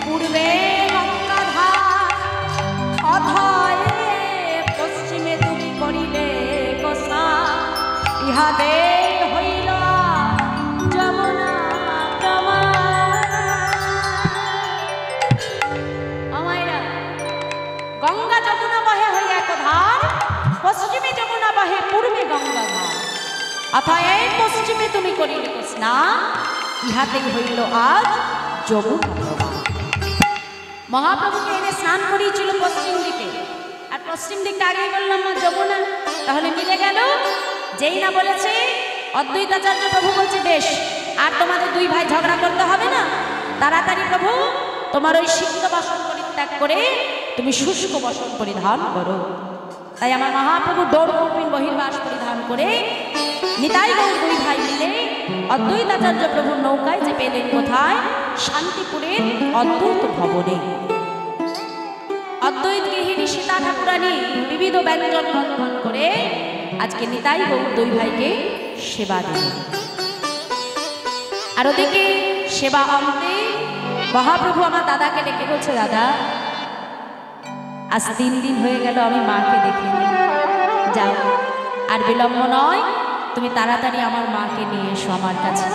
Speaker 1: পূর্বে গঙ্গা ধার, অথয় পশ্চিমে তুমি করিলে কোসা, ইহাদে হইল যমুনা প্রমাণ। গঙ্গা যমুনা বহে হইয়া এক ধার, পশ্চিমে যমুনা বহে পূর্বে গঙ্গা ধার। করিলে স্নান, ইহাতেই হইল আজ যমুনা প্রবাহ। মহাপ্রভুকে এনে স্নান করিয়েছিল পশ্চিম দিকে, আর পশ্চিম দিকটা আগেই বললাম না যমুনা, তাহলে মিলে গেল। যেই না বলেছে অদ্বৈতাচার্য প্রভু বলছে বেশ, আর তোমাদের দুই ভাই ঝগড়া করতে হবে না, তাড়াতাড়ি প্রভু তোমার ওই সিদ্ধ বসন পরিত্যাগ করে তুমি শুষ্ক বসন পরিধান করো। তাই আমার মহাপ্রভু ডোরকৌপিন বহির্বাস পরিধান করে নিতাই গৌর দুই ভাই মিলে অদ্বৈতাচার্য প্রভুর নৌকায় যে পেলেন কোথায়? শান্তিপুরের অদ্বৈত ভবনে। অদ্বৈত গৃহিণী সীতা ঠাকুরানী বিবিধ ব্যঞ্জন রন্ধন করে আজকে নিতাই গৌর দুই ভাইকে সেবা দিলেন। আর ওদিকে সেবা অন্তে মহাপ্রভু আমার দাদাকে ডেকে বলছে, দাদা আজ 3 দিন হয়ে গেল আমি মাকে দেখিনি, যাও আর বিলম্ব নয়, তুমি তাড়াতাড়ি আমার মাকে নিয়ে এসো আমার কাছে।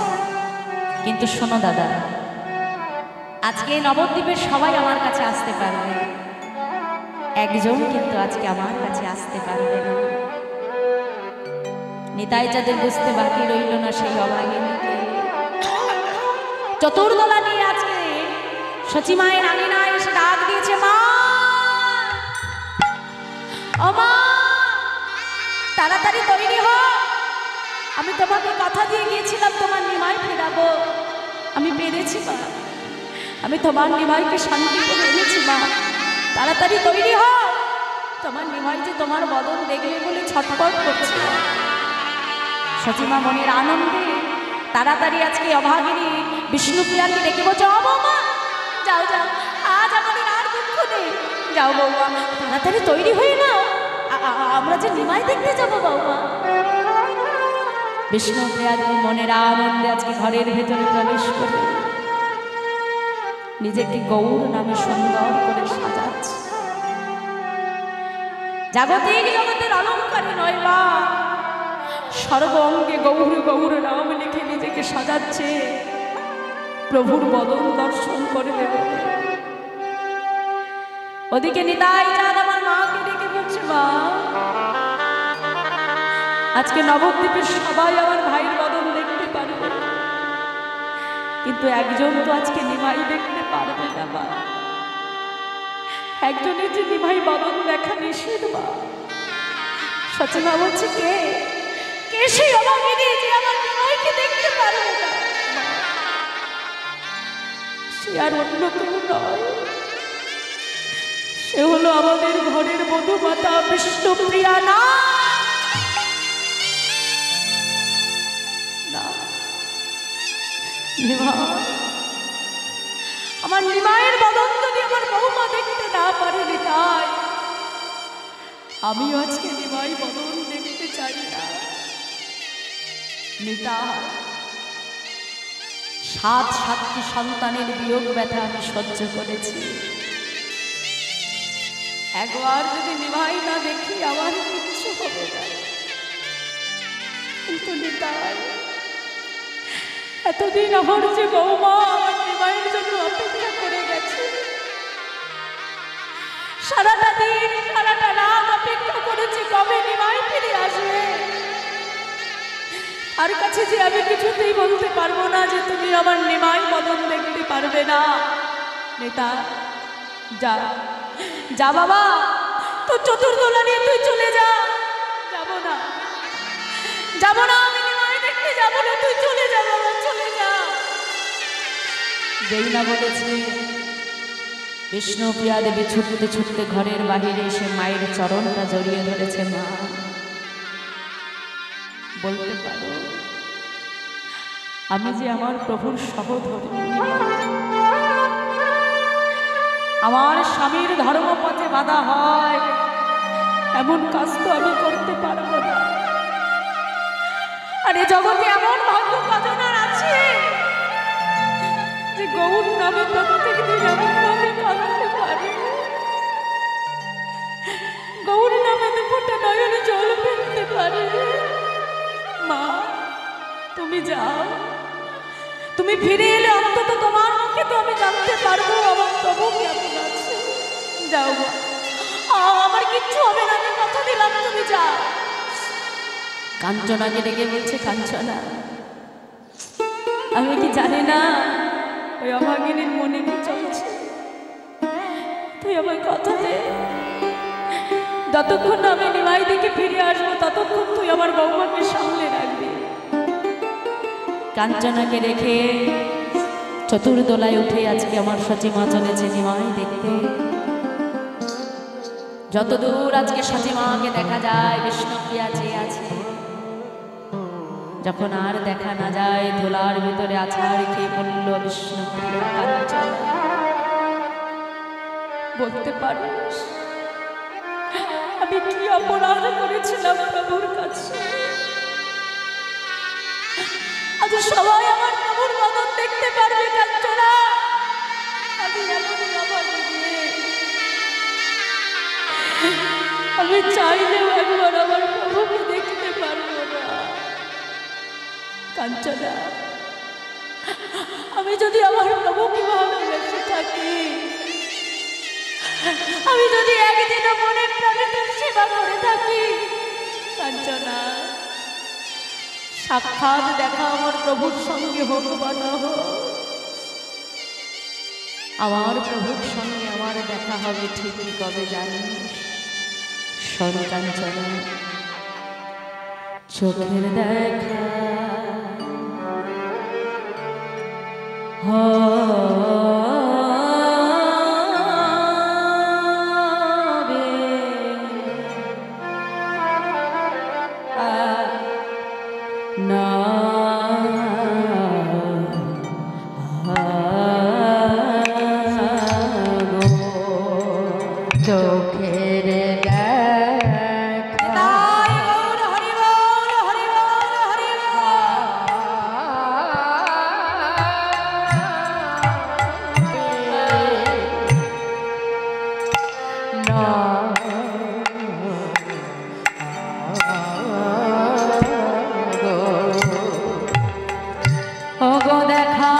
Speaker 1: কিন্তু শোনো দাদা, আজকে নবদ্বীপের সবাই আমার কাছে আসতে পারবে, একজন কিন্তু আজকে আমার কাছে আসতে পারবে না। নিতাই যাদের বুঝতে বাকি রইল না সেই অভাগিনীকে চতুর্দলা নিয়ে আজকে সচিমায়ের আঙিনায় এসে ডাক দিয়েছে, মা ও মা, তাড়াতাড়ি তৈরি হ, আমি তোমাকে কথা দিয়ে গিয়েছিলাম তোমার নিমাই ফেরাবো, আমি পেরেছি মা, আমি তোমার নিমাইকে শান্তি করে এনেছি মা, তাড়াতাড়ি তৈরি হ, তোমার নিমাই যে তোমার বদন দেখবে বলে ছটফট করছে। সচিমা মনের আনন্দে তাড়াতাড়ি আজকে অভাগিনী বিষ্ণুপ্রিয়াকে ডেকে বলছে, ও বৌমা যাও যাও, আজ আমাদের আর দুঃখ নেই, যাও বৌমা তাড়াতাড়ি তৈরি হয়ে নাও, আমরা যে নিমাই দেখতে যাবো বৌমা। বিষ্ণুপ্রিয়াদের মনের আনন্দে আজকে ঘরের ভেতরে প্রবেশ করে নিজেকে গৌর নামে সুন্দর করে সাজাচ্ছে। জাগতিক জগতের অলঙ্কারে নয় মা, সর্বঙ্গে গৌর গৌর নাম লিখে নিজেকে সাজাচ্ছে প্রভুর বদন দর্শন করে দেবে। ওদিকে নিতাই চাঁদ আমার মাকে ডেকে বলছে, মা আজকে নবদ্বীপের সবাই আমার ভাইয়ের বদন দেখতে পারবে, কিন্তু একজন তো আজকে নিমাই দেখতে পারবে না মা, একজনের যে নিমাই বদন দেখা নিষেধ মা। সচিমা বলছে, কে কে সেই অভাগিনী যে আমার নিমাইকে দেখতে পারবে না? সে আর অন্য কেউ নয়, সে হলো আমাদের ঘরের মধুমাতা বিষ্ণুপ্রিয়া। না আমার নিমাইয়ের বদন যদি আমার বৌমা দেখতে না পারে নিতাই, আমিও আজকে নিমাই বদন দেখতে চাই না নিতাই। 7 সন্তানের বিয়োগ ব্যথা আমি সহ্য করেছি, একবার যদি নিমাই না দেখি আমার কিচ্ছু হবে না। কিন্তু নিতাই, এতদিন আমার যে বৌমা আমার নিমাইয়ের জন্য অপেক্ষা করে গেছে, সারাটা দিন সারাটা রাত অপেক্ষা করেছে কবে নিমাই ফিরে আসবে। আর কাছে যে আমি কিছুতেই বলতে পারবো না যে তুমি আমার নিমাই বদন দেখতে পারবে না। নেতা যা যা বাবা, তোর চতুর্দোলা নিয়ে তুই চলে যা। যাবো না, যাবো না, আমি নিমাই দেখতে যাবো না, তুই চলে যা বাবা, চলে যা। যেই না বলেছে বিষ্ণুপ্রিয়া দেবী ছুটতে ছুটতে ঘরের বাহিরে এসে মায়ের চরণটা জড়িয়ে ধরেছে। মা বলতে পারো আমি যে আমার প্রভুর সহধর্মিণী, আমার স্বামীর ধর্মপথে বাধা হয় এমন কাজ তো আমি করতে পারবো না। আরে জগতে এমন ভাগ্য কজনের আছে যে গৌর নামে প্রত্যেক দিন এমন ভাবে কাঁদতে পারে, গৌর নামে দুপুরটা নয়নে জল ফেলতে পারে। মা তুমি যাও, তুমি ফিরে এলে অন্তত তোমার মুখে তো আমি জানতে পারবো আমার প্রভু কেমন আছে। যাও মা, আমার কিচ্ছু হবে না, আমি কথা দিলাম, তুমি যাও। কাঞ্চনাকে ডেকে বলছে, কাঞ্চনা আমি কি জানি না ওই অভাগিনীর মনে কি চলছে? তুই আমার কথা দে, যতক্ষণ না আমি নিমাই দিকে ফিরে আসবো ততক্ষণ তুই আমার বৌমাকে সামলে রাখবি। কাঞ্চনাকে রেখে চতুর্দোলায় উঠে আজকে আমার সচিমা চলেছে নিমাই দেখতে। যতদূর আজকে সচিমাকে দেখা যায় বিষ্ণুপ্রিয়া চেয়ে আছে, যখন আর দেখা না যায় ধুলার ভিতরে আছাড় খেয়ে পড়ল বিষ্ণুপ্রিয়া কাঞ্চনা। বলতে পারিস আমি কি অপরাধ করেছিলাম প্রভুর কাছে? আজ সবাই আমার প্রভুর মদন দেখতে পারবে কাঞ্চনা। আমি এমনই অভাগী মেয়ে, আমি চাইলেও একবার আমার প্রভুকে দেখতে পারবো না। কাঞ্চনা, আমি যদি আমার প্রভুকে ভালোবেসে থাকি, আমি যদি একদিনও মনের প্রাণে তার সেবা করে থাকি, কাঞ্চনা সাক্ষাৎ দেখা আমার প্রভুর সঙ্গে হোক বা না হোক, আমার প্রভুর সঙ্গে আমার দেখা হবে ঠিকই। কবে জানিস? শোন কাঞ্চনা, চোখের দেখা হবে না
Speaker 2: চোখের
Speaker 1: ওগো দেখা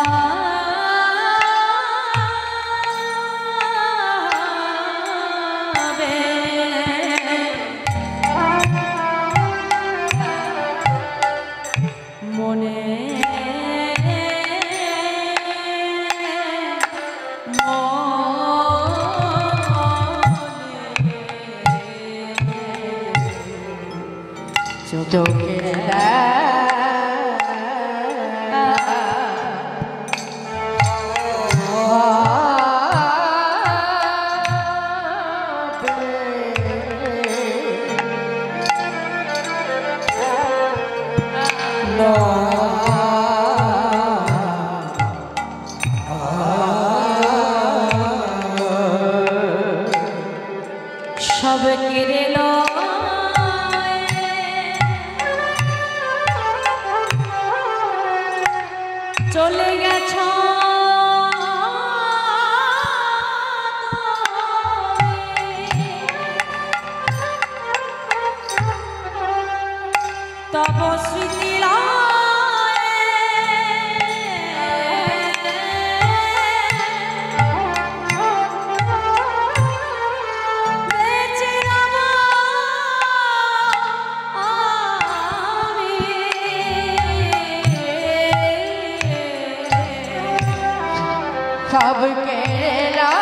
Speaker 1: মনে
Speaker 2: চোখের
Speaker 1: সব কেড়ে চলে গেছ তব স্মৃতি
Speaker 2: সব কেরা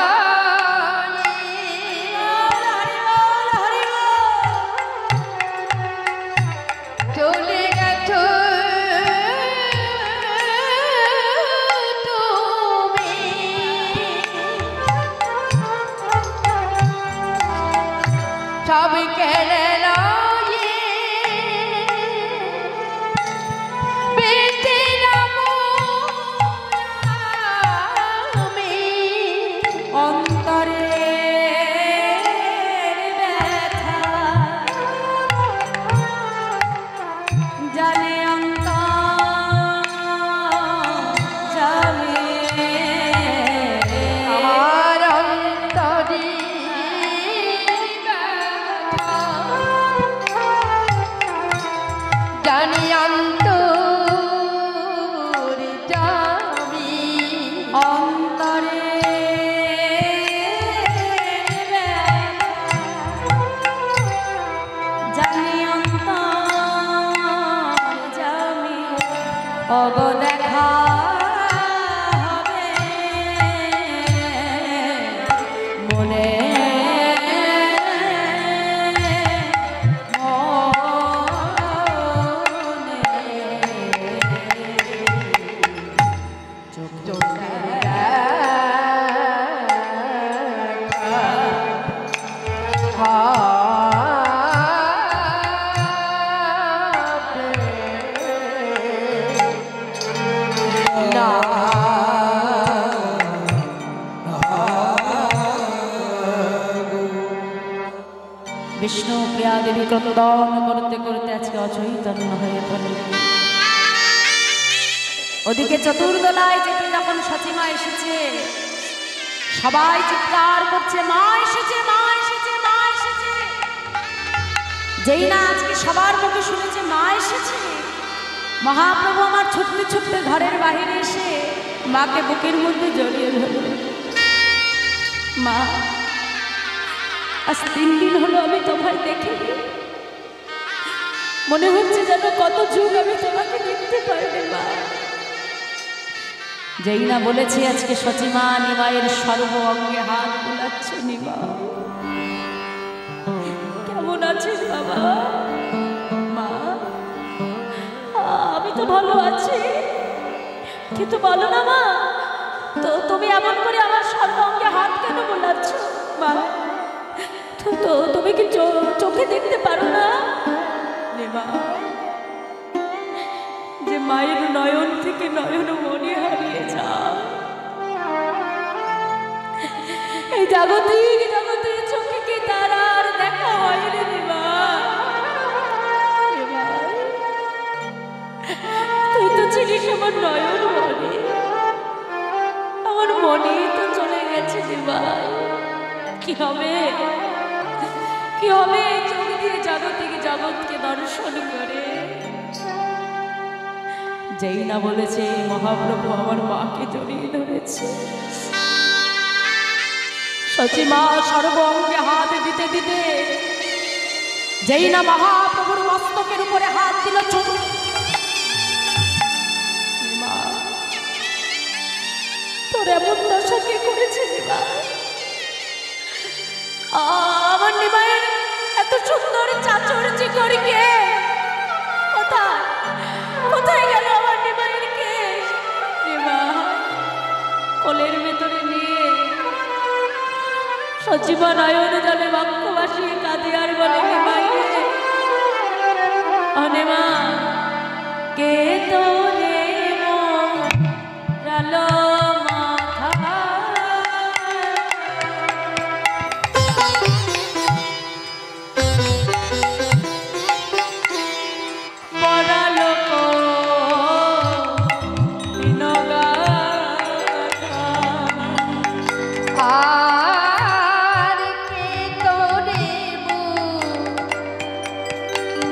Speaker 2: চলে গেছ তুমি, সব কেরা
Speaker 1: অন্তরে ব্যথা জানে অন্তর জানে
Speaker 2: আমার অন্তরে ব্যথা
Speaker 1: মনে বিষ্ণু প্রিয়া দেবী ক্রন্দন করতে করতে আজকে অচৈতন্য হয়ে পড়ল। ওদিকে চতুর্দলায় যেতে যখন সচিমা এসেছে, সবাই চিৎকার করছে, মা এসেছে, মা এসেছে, মা এসেছে। যেই না আজকে সবার মুখে শুনেছে মা এসেছে, মহাপ্রভু আমার ছুটতে ছুটতে ঘরের বাহিরে এসে মাকে বুকের মধ্যে জড়িয়ে ধরল। মা, আজ 3 দিন হলো আমি তোমায় দেখিনি, মনে হচ্ছে যেন কত যুগ আমি তোমাকে দেখতে পাইনি মা। যেই না বলেছি আজকে সচিমা নিমাইয়ের সর্ব অঙ্গে হাত বুলাচ্ছে। নিমা, কেমন আছিস বাবা? মা, আমি তো ভালো আছি, কিন্তু বলো না মা, তো তুমি এমন করে আমার সর্ব অঙ্গে হাত কেন বুলাচ্ছ? মা, তো তুমি কি চোখে দেখতে পারো না? নিমা, যে মায়ের নয়ন থেকে নয়ন মনে হারিয়ে যায়, এই জাগতিক জগতের চোখে কি তার আর দেখা হয় রে নিমা? তুই তো ছিলিস আমার নয়ন মনে, আমার মনেই তো চলে গেছে নিমা। কি হবে, কি হবে চোখ দিয়ে জাগতিক জগৎকে দর্শন করে? যেই না বলেছে মহাপ্রভু আমার মাকে জড়িয়ে ধরেছে। সচিমা সর্ব অঙ্গে হাত দিতে দিতে যেই না মহাপ্রভুর মস্তকের উপরে হাত দিল, মা, তোর এমন দশা কে করেছে নিমা? আমার নিমায়ের এত সুন্দর চাচর চিকর কে? কোথায় কোথায় গেল আমার নিমায়ের কে? নিমা কোলের ভেতরে নিয়ে সচিমা নয়ন জলে বাক্য ভাসিয়ে কাঁদে আর বলে, নিমাইরে অনেমা কে তোরে রালো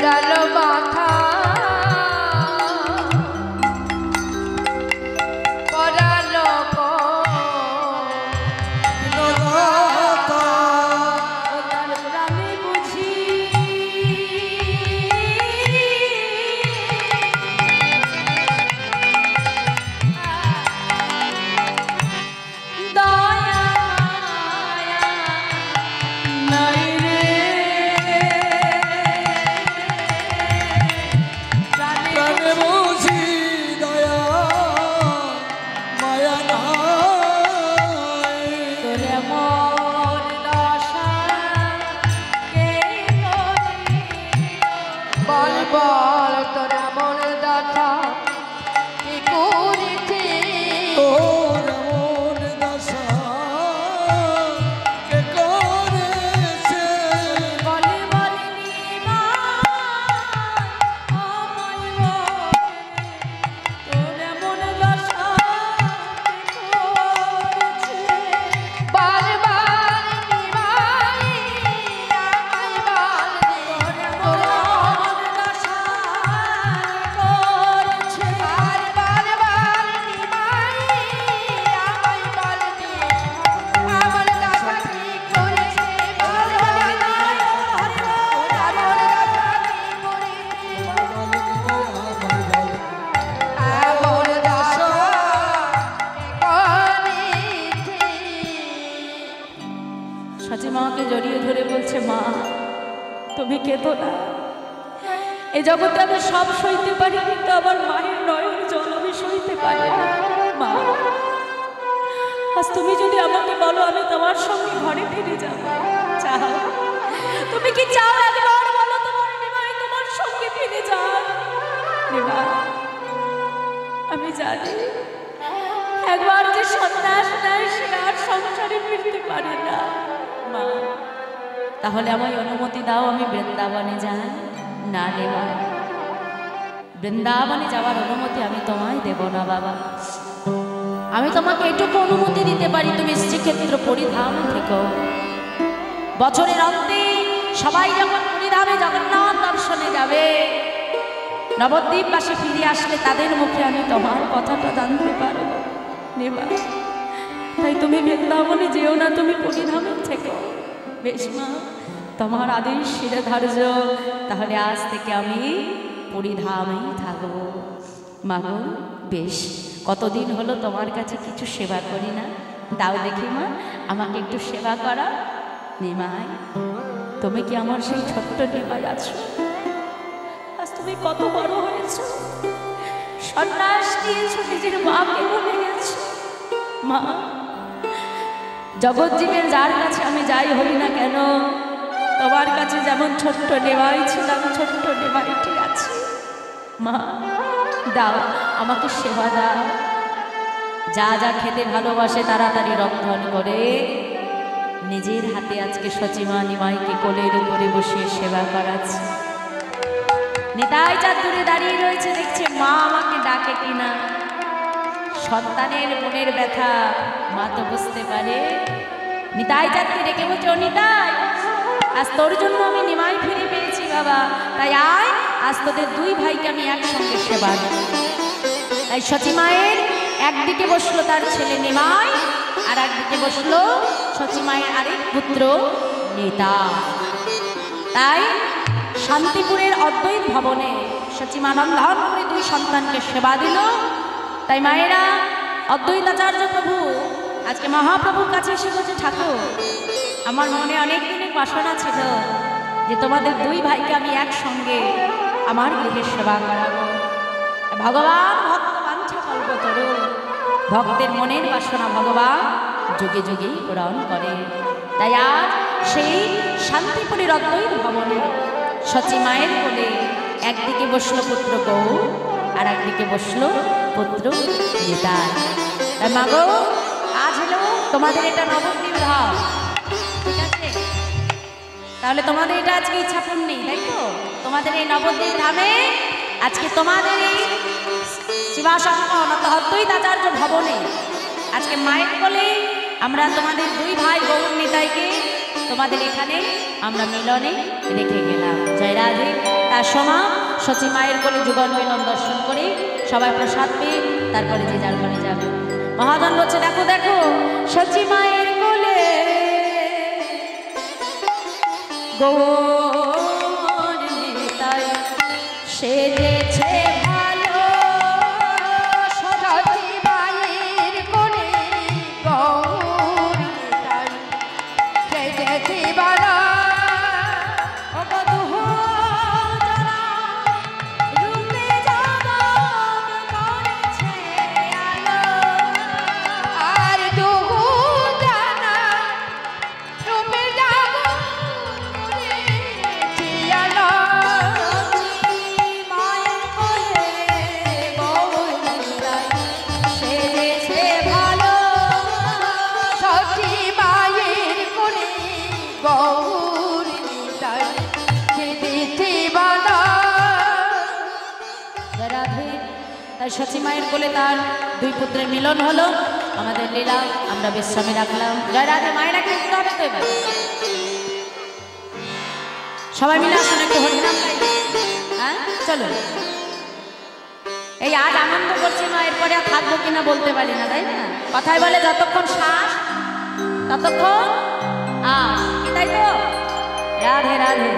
Speaker 2: ডালো মাথা
Speaker 1: সচি মাকে জড়িয়ে ধরে বলছে, মা তুমি কেঁদো না। এই জগতে আমি সব সইতে পারি, কিন্তু আমার মায়ের নয়ন জল আমি সইতে পারি না। মা আজ তুমি যদি আমাকে বলো আমি তোমার সঙ্গে ঘরে ফিরে যাব, চাও? তুমি কি চাও একবার বলো তোমার নিমাই তোমার সঙ্গে ফিরে যাও? নিমাই আমি জানি একবার যে সন্ন্যাস নেয় সে আর সংসারে ফিরতে পারে না। মা তাহলে আমায় অনুমতি দাও, আমি বৃন্দাবনে যাই। না নিমাই, বৃন্দাবনে যাওয়ার অনুমতি আমি তোমায় দেব না বাবা। আমি তোমাকে এটুকু অনুমতি দিতে পারি, তুমি শ্রীক্ষেত্র পরিধাম থেকো। বছরের অন্তে সবাই যখন পরিধামে জগন্নাথ দর্শনে যাবে, নবদ্বীপবাসী ফিরে আসলে তাদের মুখে আমি তোমার কথাটা জানতে পারবো। নেবা, তাই তুমি বৃন্দাবনে যেও না, তুমি পরিধামে থেকো। বেশ মা, তোমার আদেশ শিরে ধার্য, তাহলে আজ থেকে আমি পরিধামেই থাকবো। মা গো বেশ, কতদিন হলো তোমার কাছে কিছু সেবা করি না, দাও দেখি মা আমাকে একটু সেবা করা। নিমাই তুমি কি আমার সেই ছোট্ট নিমাই আছো? আজ তুমি কত বড় হয়েছো, সন্ন্যাস নিয়েছো, নিজের মাকে বলে গেছো। মা জগৎজীবের যার কাছে আমি যাই হই না কেন, তোমার কাছে যেমন ছোট্ট নেওয়াই ছিলাম, ছোট্ট নেওয়াইটি আছে। মা দাও আমাকে সেবা দাও। যা যা খেতে ভালোবাসে তাড়াতাড়ি রন্ধন করে নিজের হাতে আজকে সচিমা নিমাইকে কোলের উপরে বসিয়ে সেবা করাচ্ছে। নিতাই চাঁদ দূরে দাঁড়িয়ে রয়েছে, দেখছে মা আমাকে ডাকে কিনা। সন্তানের মনের ব্যথা মা তো বুঝতে পারে। নিতাই চাঁদকে ডেকে বলছে, ও নিতাই, আজ তোর জন্য আমি নিমাই ফিরে পেয়েছি বাবা, তাই আয় আজ তোদের দুই ভাইকে আমি একসঙ্গে সেবা দেব। তাই সচিমায়ের একদিকে বসলো তার ছেলে নিমাই, আর একদিকে বসলো সচিমায়ের আরেক পুত্র নিতাই। তাই শান্তিপুরের অদ্বৈত ভবনে সচিমানন্দন করে দুই সন্তানকে সেবা দিল। তাই মায়েরা, অদ্বৈতাচার্য প্রভু আজকে মহাপ্রভুর কাছে এসে বলছে, ঠাকুর আমার মনে অনেক দিনের বাসনা ছিল যে তোমাদের দুই ভাইকে আমি একসঙ্গে আমার গৃহে সেবা করাবো। ভগবান ভক্ত বাঞ্ছা কল্পতরু, ভক্তের মনের বাসনা ভগবান যুগে যুগেই পূরণ করে। তাই আজ সেই শান্তিপুরের অদ্বৈত ভবনে সচিমায়ের কোলে একদিকে বসলো পুত্র গৌর, আর একদিকে বসলো পুত্র নিতাই। তাই মাগো আজ হলো তোমাদের এটা নবদ্বীপ ধাম, ঠিক আছে? তাহলে তোমাদের এটা আজকে ইচ্ছা পূর্ণি, তাই তো? তোমাদের এই নবদ্বীপ ধামে আজকে তোমাদের এই শিবাশঙ্কর অদ্বৈতাচার্য ভবনে আজকে মায়ের কোলে আমরা তোমাদের দুই ভাই গৌর নিতাইকে তোমাদের এখানে আমরা মিলনে রেখে গেলাম। জয় রাধে। তার সময় সচি মায়ের কোলে যুগল মিলন দর্শন করে সবাই প্রসাদ পেয়ে তারপরে যে যার ঘরে যাবে। মহাজন বলছে, দেখো দেখো সচি মায়ের কোলে গৌর নিতাই সেজেছে ভালো।
Speaker 2: সচি মায়ের কোলে গৌর নিতাই সেজেছে ভালো।
Speaker 1: তাই সচি মায়ের কোলে তার দুই পুত্রের মিলন হলো। আমাদের লীলা আমরা বিশ্রামে রাখলাম। জয় রাধে। মায়েরা কিন্তু হবে তো এবার সবাই মিলে আসুন একটু হরিনাম গাইবে। হ্যাঁ চলো। এই আজ আনন্দ করছি মা, এরপরে আর থাকবো কিনা বলতে পারি না, তাই না? কথায় বলে যতক্ষণ শ্বাস ততক্ষণ আস, কি তাই তো? রাধে রাধে।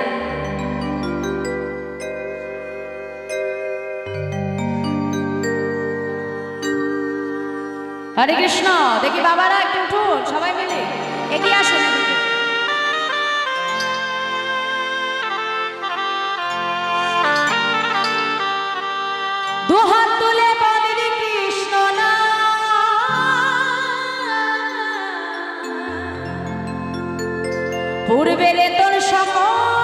Speaker 1: হরে কৃষ্ণ। দেখি বাবারা একটু উঠুন, সবাই মিলে এগিয়ে আসুন এদিকে। পূর্বেরে তোর সকল